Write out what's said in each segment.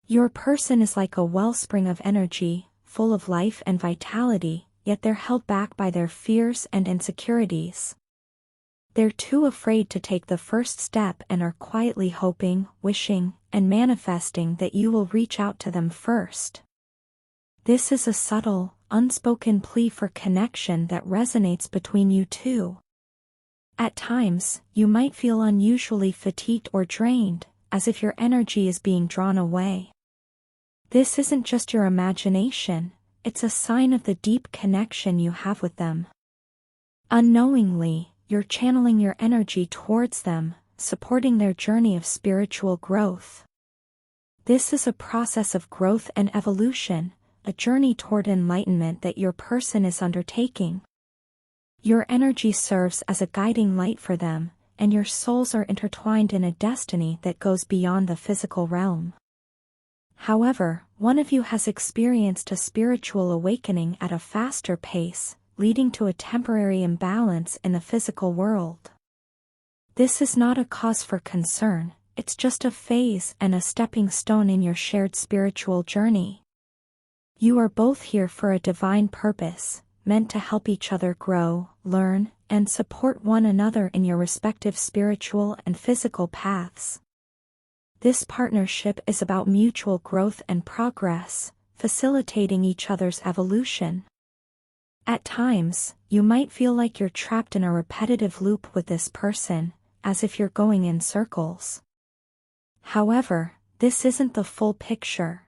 Your person is like a wellspring of energy, full of life and vitality, yet they're held back by their fears and insecurities. They're too afraid to take the first step and are quietly hoping, wishing, and manifesting that you will reach out to them first. This is a subtle, unspoken plea for connection that resonates between you two. At times, you might feel unusually fatigued or drained, as if your energy is being drawn away. This isn't just your imagination, it's a sign of the deep connection you have with them. Unknowingly, you're channeling your energy towards them, supporting their journey of spiritual growth. This is a process of growth and evolution, a journey toward enlightenment that your person is undertaking. Your energy serves as a guiding light for them, and your souls are intertwined in a destiny that goes beyond the physical realm. However, one of you has experienced a spiritual awakening at a faster pace, leading to a temporary imbalance in the physical world. This is not a cause for concern, it's just a phase and a stepping stone in your shared spiritual journey. You are both here for a divine purpose, meant to help each other grow, learn, and support one another in your respective spiritual and physical paths. This partnership is about mutual growth and progress, facilitating each other's evolution. At times, you might feel like you're trapped in a repetitive loop with this person, as if you're going in circles. However, this isn't the full picture.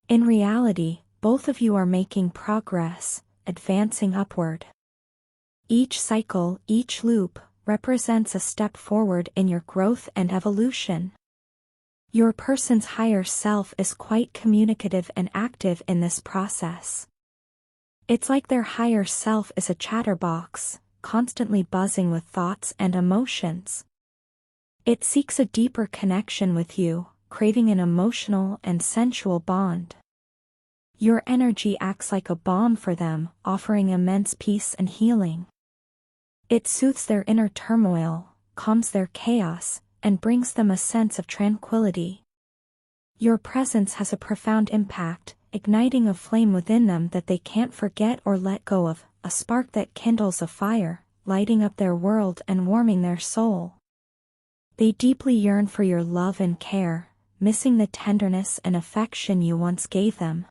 In reality, both of you are making progress, advancing upward. Each cycle, each loop, represents a step forward in your growth and evolution. Your person's higher self is quite communicative and active in this process. It's like their higher self is a chatterbox, constantly buzzing with thoughts and emotions. It seeks a deeper connection with you, craving an emotional and sensual bond. Your energy acts like a balm for them, offering immense peace and healing. It soothes their inner turmoil, calms their chaos, and brings them a sense of tranquility. Your presence has a profound impact, igniting a flame within them that they can't forget or let go of, a spark that kindles a fire, lighting up their world and warming their soul. They deeply yearn for your love and care, missing the tenderness and affection you once gave them.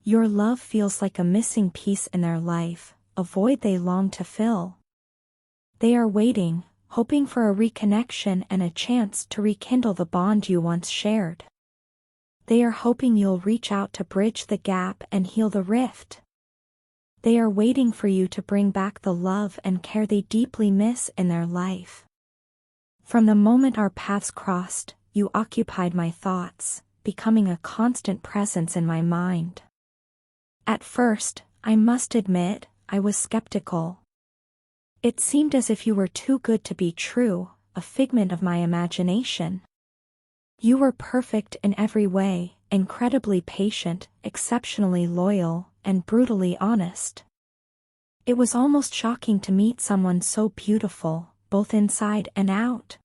Your love feels like a missing piece in their life, a void they long to fill. They are waiting, hoping for a reconnection and a chance to rekindle the bond you once shared. They are hoping you'll reach out to bridge the gap and heal the rift. They are waiting for you to bring back the love and care they deeply miss in their life. From the moment our paths crossed, you occupied my thoughts, becoming a constant presence in my mind. At first, I must admit, I was skeptical. It seemed as if you were too good to be true, a figment of my imagination. You were perfect in every way, incredibly patient, exceptionally loyal, and brutally honest. It was almost shocking to meet someone so beautiful, both inside and out.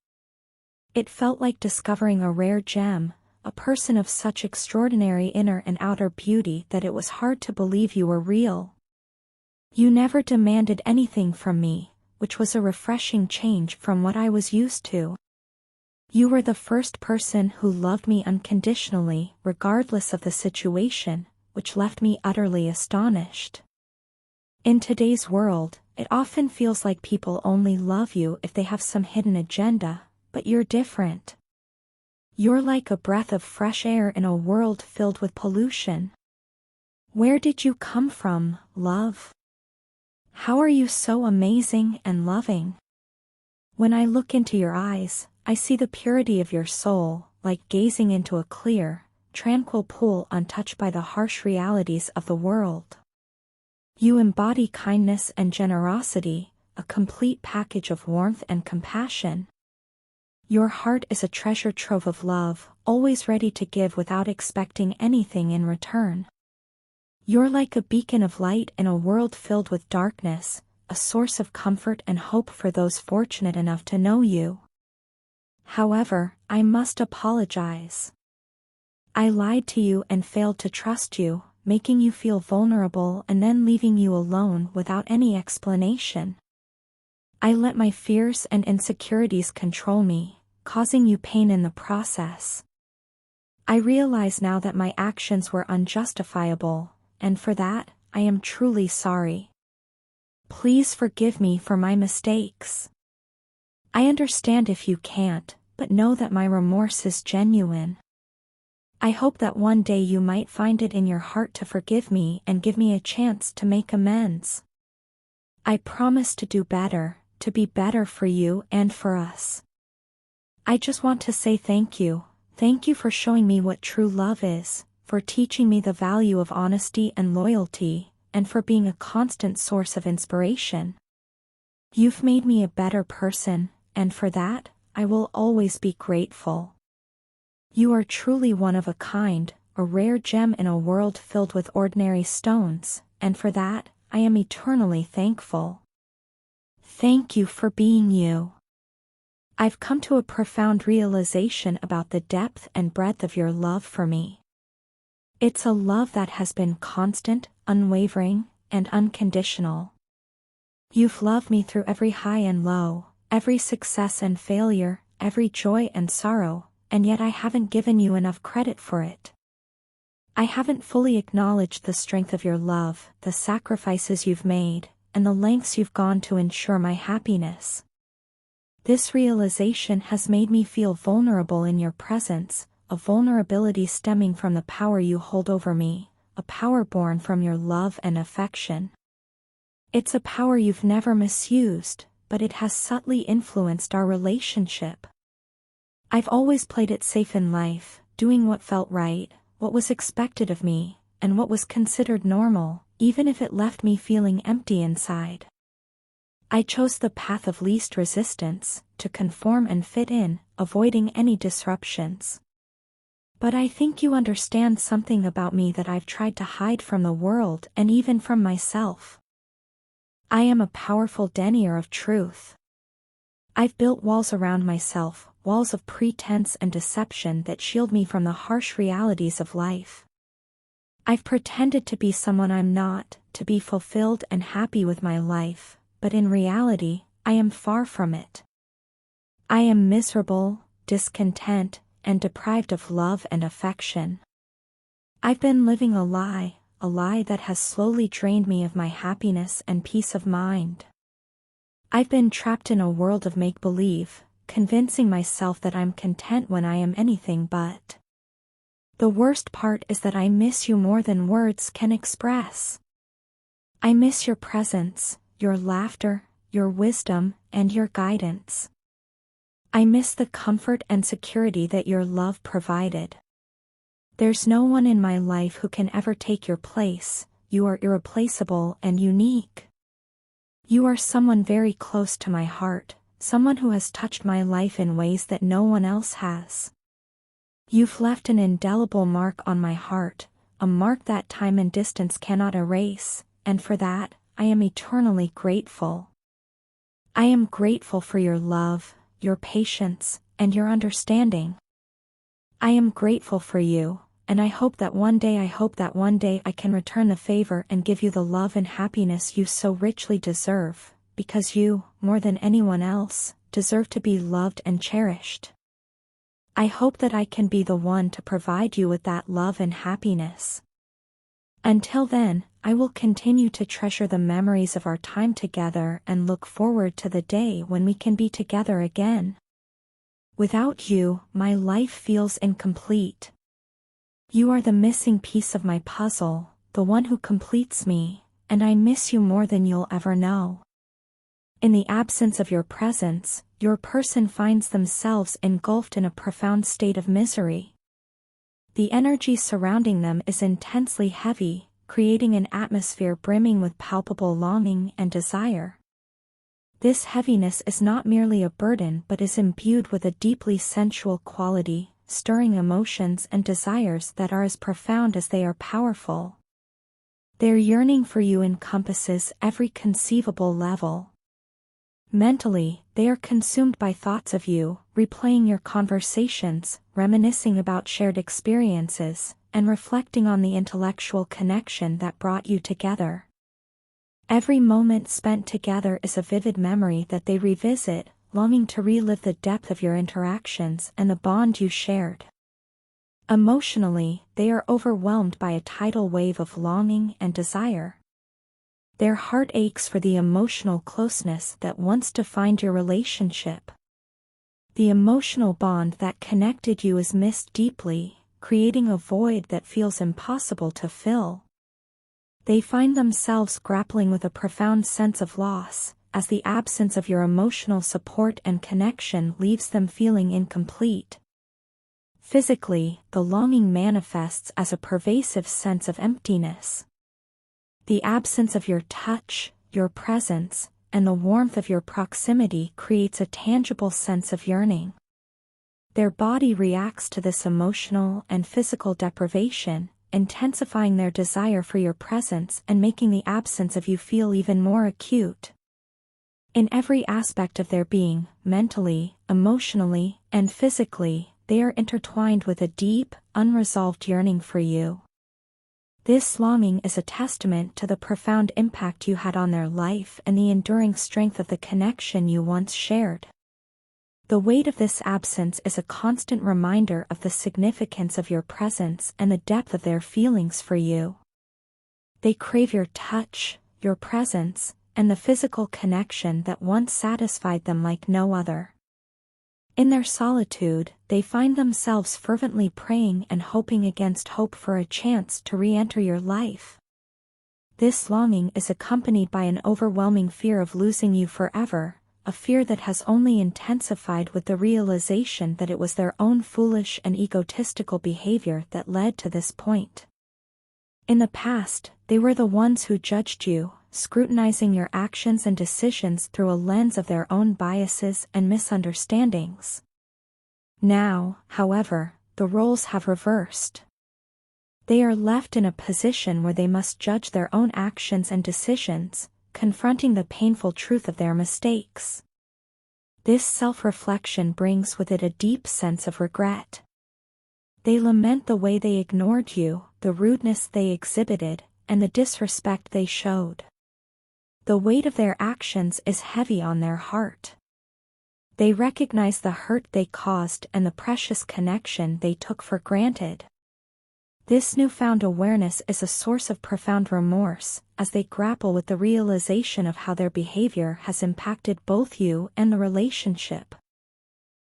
It felt like discovering a rare gem, a person of such extraordinary inner and outer beauty that it was hard to believe you were real. You never demanded anything from me, which was a refreshing change from what I was used to. You were the first person who loved me unconditionally, regardless of the situation, which left me utterly astonished. In today's world, it often feels like people only love you if they have some hidden agenda, but you're different. You're like a breath of fresh air in a world filled with pollution. Where did you come from, love? How are you so amazing and loving? When I look into your eyes, I see the purity of your soul, like gazing into a clear, tranquil pool untouched by the harsh realities of the world. You embody kindness and generosity, a complete package of warmth and compassion. Your heart is a treasure trove of love, always ready to give without expecting anything in return. You're like a beacon of light in a world filled with darkness, a source of comfort and hope for those fortunate enough to know you. However, I must apologize. I lied to you and failed to trust you, making you feel vulnerable and then leaving you alone without any explanation. I let my fears and insecurities control me, causing you pain in the process. I realize now that my actions were unjustifiable, and for that, I am truly sorry. Please forgive me for my mistakes. I understand if you can't, but know that my remorse is genuine. I hope that one day you might find it in your heart to forgive me and give me a chance to make amends. I promise to do better, to be better for you and for us. I just want to say thank you. Thank you for showing me what true love is, for teaching me the value of honesty and loyalty, and for being a constant source of inspiration. You've made me a better person, and for that, I will always be grateful. You are truly one of a kind, a rare gem in a world filled with ordinary stones, and for that, I am eternally thankful. Thank you for being you. I've come to a profound realization about the depth and breadth of your love for me. It's a love that has been constant, unwavering, and unconditional. You've loved me through every high and low, every success and failure, every joy and sorrow, and yet I haven't given you enough credit for it. I haven't fully acknowledged the strength of your love, the sacrifices you've made, and the lengths you've gone to ensure my happiness. This realization has made me feel vulnerable in your presence, a vulnerability stemming from the power you hold over me, a power born from your love and affection. It's a power you've never misused, but it has subtly influenced our relationship. I've always played it safe in life, doing what felt right, what was expected of me, and what was considered normal, even if it left me feeling empty inside. I chose the path of least resistance, to conform and fit in, avoiding any disruptions. But I think you understand something about me that I've tried to hide from the world and even from myself. I am a powerful denier of truth. I've built walls around myself, walls of pretense and deception that shield me from the harsh realities of life. I've pretended to be someone I'm not, to be fulfilled and happy with my life, but in reality, I am far from it. I am miserable, discontent, and deprived of love and affection. I've been living a lie that has slowly drained me of my happiness and peace of mind. I've been trapped in a world of make-believe, convincing myself that I'm content when I am anything but. The worst part is that I miss you more than words can express. I miss your presence, your laughter, your wisdom, and your guidance. I miss the comfort and security that your love provided. There's no one in my life who can ever take your place. You are irreplaceable and unique. You are someone very close to my heart, someone who has touched my life in ways that no one else has. You've left an indelible mark on my heart, a mark that time and distance cannot erase, and for that, I am eternally grateful. I am grateful for your love, your patience, and your understanding. I am grateful for you, and I hope that one day I can return the favor and give you the love and happiness you so richly deserve, because you, more than anyone else, deserve to be loved and cherished. I hope that I can be the one to provide you with that love and happiness. Until then, I will continue to treasure the memories of our time together and look forward to the day when we can be together again. Without you, my life feels incomplete. You are the missing piece of my puzzle, the one who completes me, and I miss you more than you'll ever know. In the absence of your presence, your person finds themselves engulfed in a profound state of misery. The energy surrounding them is intensely heavy, creating an atmosphere brimming with palpable longing and desire. This heaviness is not merely a burden but is imbued with a deeply sensual quality, stirring emotions and desires that are as profound as they are powerful. Their yearning for you encompasses every conceivable level. Mentally, they are consumed by thoughts of you, replaying your conversations, reminiscing about shared experiences, and reflecting on the intellectual connection that brought you together. Every moment spent together is a vivid memory that they revisit, longing to relive the depth of your interactions and the bond you shared. Emotionally, they are overwhelmed by a tidal wave of longing and desire. Their heart aches for the emotional closeness that once defined your relationship. The emotional bond that connected you is missed deeply, creating a void that feels impossible to fill. They find themselves grappling with a profound sense of loss, as the absence of your emotional support and connection leaves them feeling incomplete. Physically, the longing manifests as a pervasive sense of emptiness. The absence of your touch, your presence, and the warmth of your proximity creates a tangible sense of yearning. Their body reacts to this emotional and physical deprivation, intensifying their desire for your presence and making the absence of you feel even more acute. In every aspect of their being, mentally, emotionally, and physically, they are intertwined with a deep, unresolved yearning for you. This longing is a testament to the profound impact you had on their life and the enduring strength of the connection you once shared. The weight of this absence is a constant reminder of the significance of your presence and the depth of their feelings for you. They crave your touch, your presence, and the physical connection that once satisfied them like no other. In their solitude, they find themselves fervently praying and hoping against hope for a chance to re-enter your life. This longing is accompanied by an overwhelming fear of losing you forever, a fear that has only intensified with the realization that it was their own foolish and egotistical behavior that led to this point. In the past, they were the ones who judged you, scrutinizing your actions and decisions through a lens of their own biases and misunderstandings. Now, however, the roles have reversed. They are left in a position where they must judge their own actions and decisions, confronting the painful truth of their mistakes. This self-reflection brings with it a deep sense of regret. They lament the way they ignored you, the rudeness they exhibited, and the disrespect they showed. The weight of their actions is heavy on their heart. They recognize the hurt they caused and the precious connection they took for granted. This newfound awareness is a source of profound remorse, as they grapple with the realization of how their behavior has impacted both you and the relationship.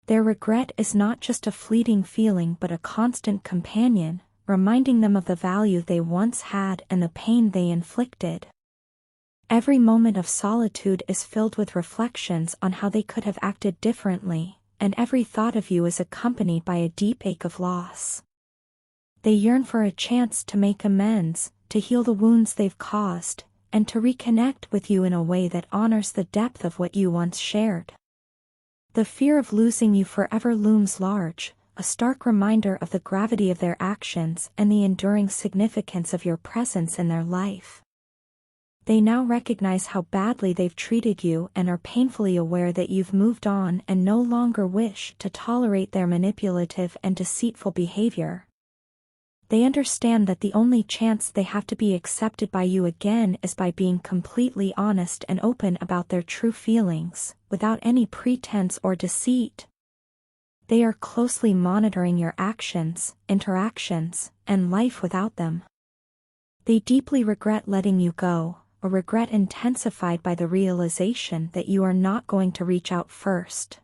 Their regret is not just a fleeting feeling but a constant companion, reminding them of the value they once had and the pain they inflicted. Every moment of solitude is filled with reflections on how they could have acted differently, and every thought of you is accompanied by a deep ache of loss. They yearn for a chance to make amends, to heal the wounds they've caused, and to reconnect with you in a way that honors the depth of what you once shared. The fear of losing you forever looms large, a stark reminder of the gravity of their actions and the enduring significance of your presence in their life. They now recognize how badly they've treated you and are painfully aware that you've moved on and no longer wish to tolerate their manipulative and deceitful behavior. They understand that the only chance they have to be accepted by you again is by being completely honest and open about their true feelings, without any pretense or deceit. They are closely monitoring your actions, interactions, and life without them. They deeply regret letting you go, a regret intensified by the realization that you are not going to reach out first.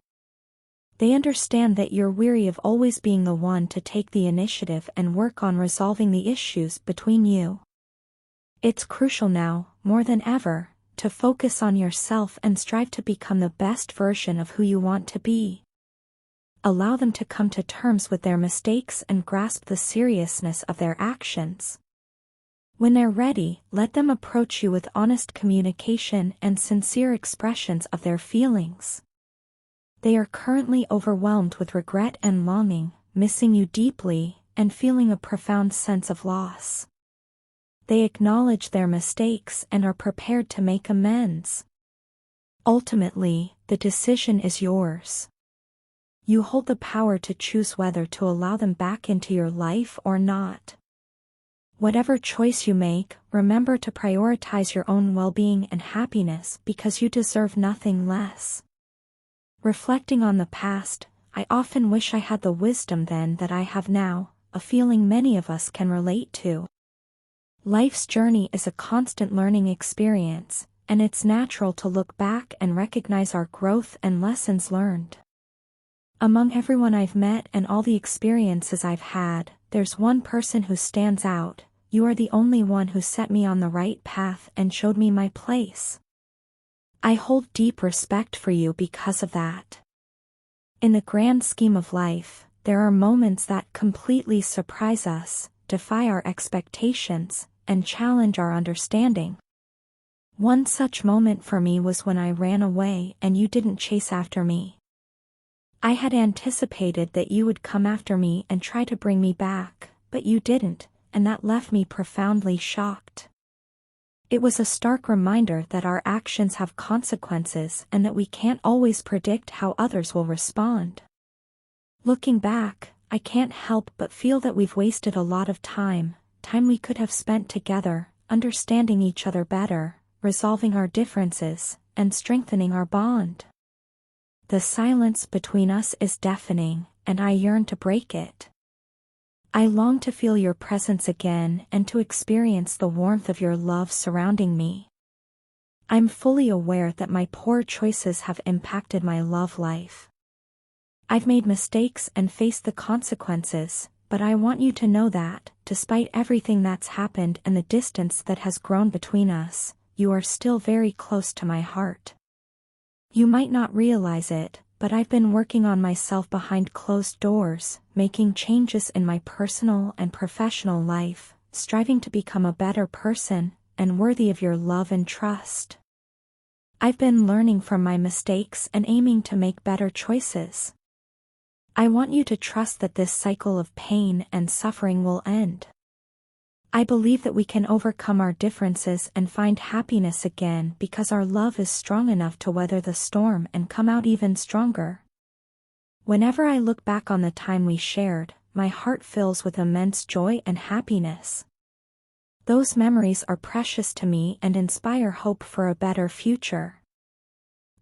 They understand that you're weary of always being the one to take the initiative and work on resolving the issues between you. It's crucial now, more than ever, to focus on yourself and strive to become the best version of who you want to be. Allow them to come to terms with their mistakes and grasp the seriousness of their actions. When they're ready, let them approach you with honest communication and sincere expressions of their feelings. They are currently overwhelmed with regret and longing, missing you deeply, and feeling a profound sense of loss. They acknowledge their mistakes and are prepared to make amends. Ultimately, the decision is yours. You hold the power to choose whether to allow them back into your life or not. Whatever choice you make, remember to prioritize your own well-being and happiness because you deserve nothing less. Reflecting on the past, I often wish I had the wisdom then that I have now, a feeling many of us can relate to. Life's journey is a constant learning experience, and it's natural to look back and recognize our growth and lessons learned. Among everyone I've met and all the experiences I've had, there's one person who stands out. You are the only one who set me on the right path and showed me my place. I hold deep respect for you because of that. In the grand scheme of life, there are moments that completely surprise us, defy our expectations, and challenge our understanding. One such moment for me was when I ran away and you didn't chase after me. I had anticipated that you would come after me and try to bring me back, but you didn't, and that left me profoundly shocked. It was a stark reminder that our actions have consequences and that we can't always predict how others will respond. Looking back, I can't help but feel that we've wasted a lot of time we could have spent together, understanding each other better, resolving our differences, and strengthening our bond. The silence between us is deafening, and I yearn to break it. I long to feel your presence again and to experience the warmth of your love surrounding me. I'm fully aware that my poor choices have impacted my love life. I've made mistakes and faced the consequences, but I want you to know that, despite everything that's happened and the distance that has grown between us, you are still very close to my heart. You might not realize it, but I've been working on myself behind closed doors, making changes in my personal and professional life, striving to become a better person, and worthy of your love and trust. I've been learning from my mistakes and aiming to make better choices. I want you to trust that this cycle of pain and suffering will end. I believe that we can overcome our differences and find happiness again because our love is strong enough to weather the storm and come out even stronger. Whenever I look back on the time we shared, my heart fills with immense joy and happiness. Those memories are precious to me and inspire hope for a better future.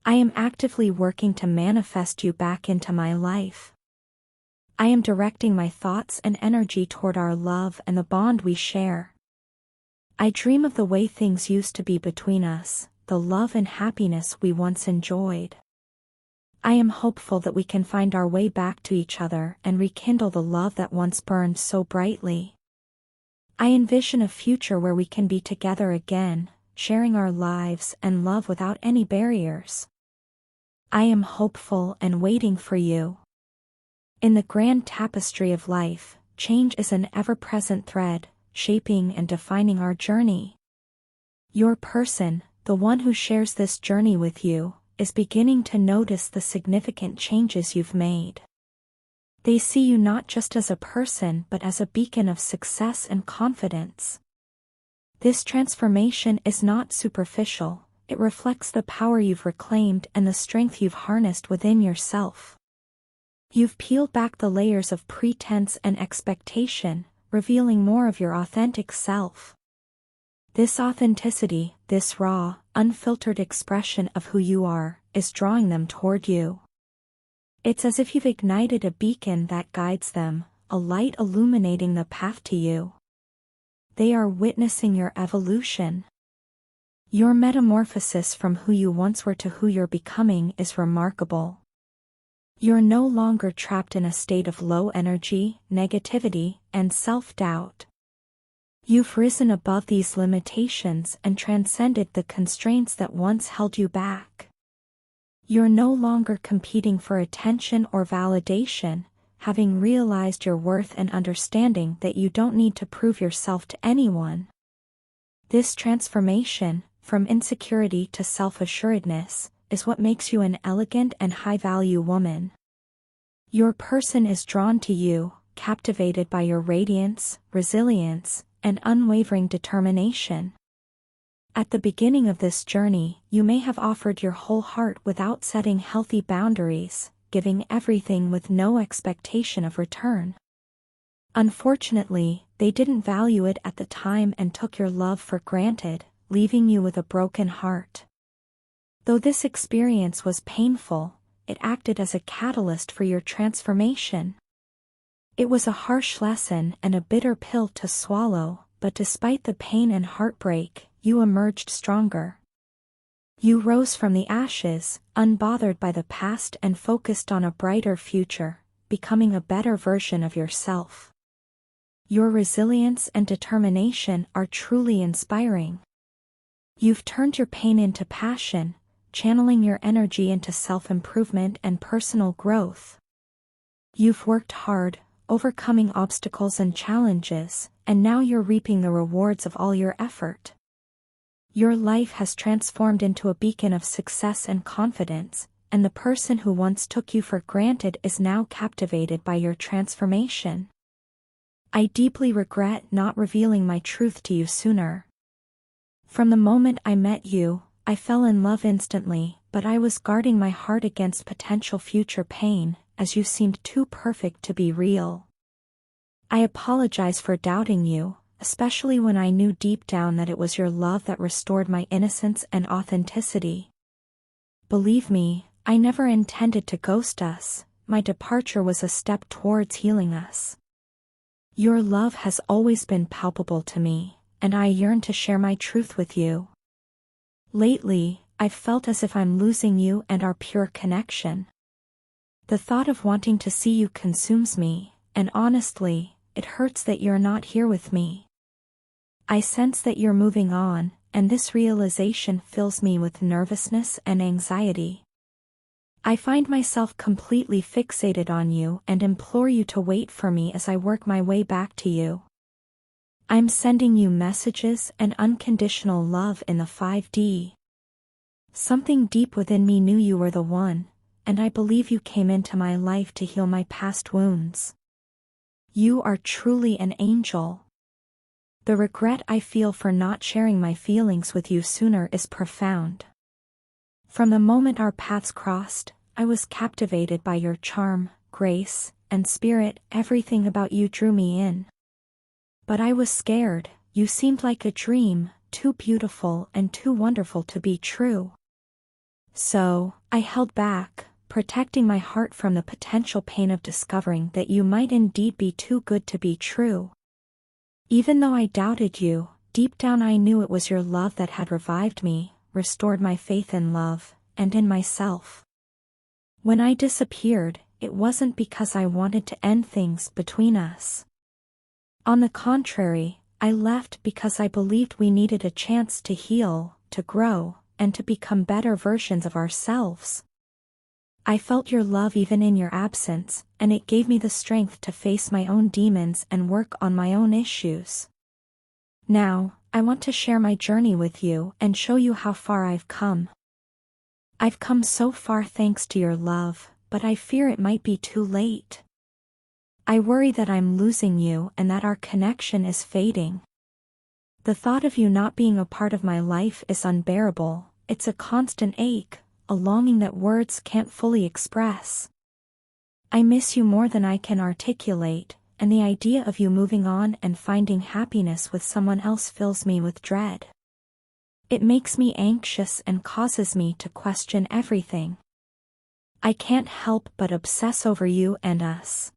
I am actively working to manifest you back into my life. I am directing my thoughts and energy toward our love and the bond we share. I dream of the way things used to be between us, the love and happiness we once enjoyed. I am hopeful that we can find our way back to each other and rekindle the love that once burned so brightly. I envision a future where we can be together again, sharing our lives and love without any barriers. I am hopeful and waiting for you. In the grand tapestry of life, change is an ever-present thread, shaping and defining our journey. Your person, the one who shares this journey with you, is beginning to notice the significant changes you've made. They see you not just as a person but as a beacon of success and confidence. This transformation is not superficial, it reflects the power you've reclaimed and the strength you've harnessed within yourself. You've peeled back the layers of pretense and expectation, revealing more of your authentic self. This authenticity, this raw, unfiltered expression of who you are, is drawing them toward you. It's as if you've ignited a beacon that guides them, a light illuminating the path to you. They are witnessing your evolution. Your metamorphosis from who you once were to who you're becoming is remarkable. You're no longer trapped in a state of low energy, negativity, and self-doubt. You've risen above these limitations and transcended the constraints that once held you back. You're no longer competing for attention or validation, having realized your worth and understanding that you don't need to prove yourself to anyone. This transformation, from insecurity to self-assuredness, is what makes you an elegant and high-value woman. Your person is drawn to you, captivated by your radiance, resilience, and unwavering determination. At the beginning of this journey, you may have offered your whole heart without setting healthy boundaries, giving everything with no expectation of return. Unfortunately, they didn't value it at the time and took your love for granted, leaving you with a broken heart. Though this experience was painful, it acted as a catalyst for your transformation. It was a harsh lesson and a bitter pill to swallow, but despite the pain and heartbreak, you emerged stronger. You rose from the ashes, unbothered by the past and focused on a brighter future, becoming a better version of yourself. Your resilience and determination are truly inspiring. You've turned your pain into passion, channeling your energy into self-improvement and personal growth. You've worked hard, overcoming obstacles and challenges, and now you're reaping the rewards of all your effort. Your life has transformed into a beacon of success and confidence, and the person who once took you for granted is now captivated by your transformation. I deeply regret not revealing my truth to you sooner. From the moment I met you, I fell in love instantly, but I was guarding my heart against potential future pain, as you seemed too perfect to be real. I apologize for doubting you, especially when I knew deep down that it was your love that restored my innocence and authenticity. Believe me, I never intended to ghost us. My departure was a step towards healing us. Your love has always been palpable to me, and I yearn to share my truth with you. Lately, I've felt as if I'm losing you and our pure connection. The thought of wanting to see you consumes me, and honestly, it hurts that you're not here with me. I sense that you're moving on, and this realization fills me with nervousness and anxiety. I find myself completely fixated on you and implore you to wait for me as I work my way back to you. I'm sending you messages and unconditional love in the 5D. Something deep within me knew you were the one, and I believe you came into my life to heal my past wounds. You are truly an angel. The regret I feel for not sharing my feelings with you sooner is profound. From the moment our paths crossed, I was captivated by your charm, grace, and spirit. Everything about you drew me in. But I was scared. You seemed like a dream, too beautiful and too wonderful to be true. So, I held back, protecting my heart from the potential pain of discovering that you might indeed be too good to be true. Even though I doubted you, deep down I knew it was your love that had revived me, restored my faith in love, and in myself. When I disappeared, it wasn't because I wanted to end things between us. On the contrary, I left because I believed we needed a chance to heal, to grow, and to become better versions of ourselves. I felt your love even in your absence, and it gave me the strength to face my own demons and work on my own issues. Now, I want to share my journey with you and show you how far I've come. I've come so far thanks to your love, but I fear it might be too late. I worry that I'm losing you and that our connection is fading. The thought of you not being a part of my life is unbearable. It's a constant ache, a longing that words can't fully express. I miss you more than I can articulate, and the idea of you moving on and finding happiness with someone else fills me with dread. It makes me anxious and causes me to question everything. I can't help but obsess over you and us.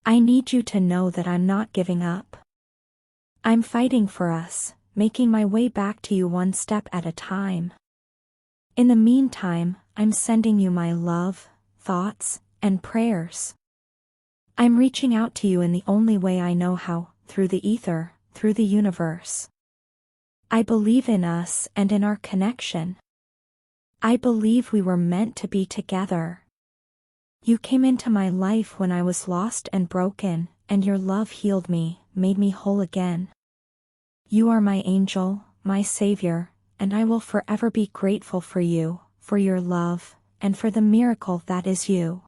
I need you to know that I'm not giving up. I'm fighting for us, making my way back to you one step at a time. In the meantime, I'm sending you my love, thoughts, and prayers. I'm reaching out to you in the only way I know how, through the ether, through the universe. I believe in us and in our connection. I believe we were meant to be together. You came into my life when I was lost and broken, and your love healed me, made me whole again. You are my angel, my savior, and I will forever be grateful for you, for your love, and for the miracle that is you.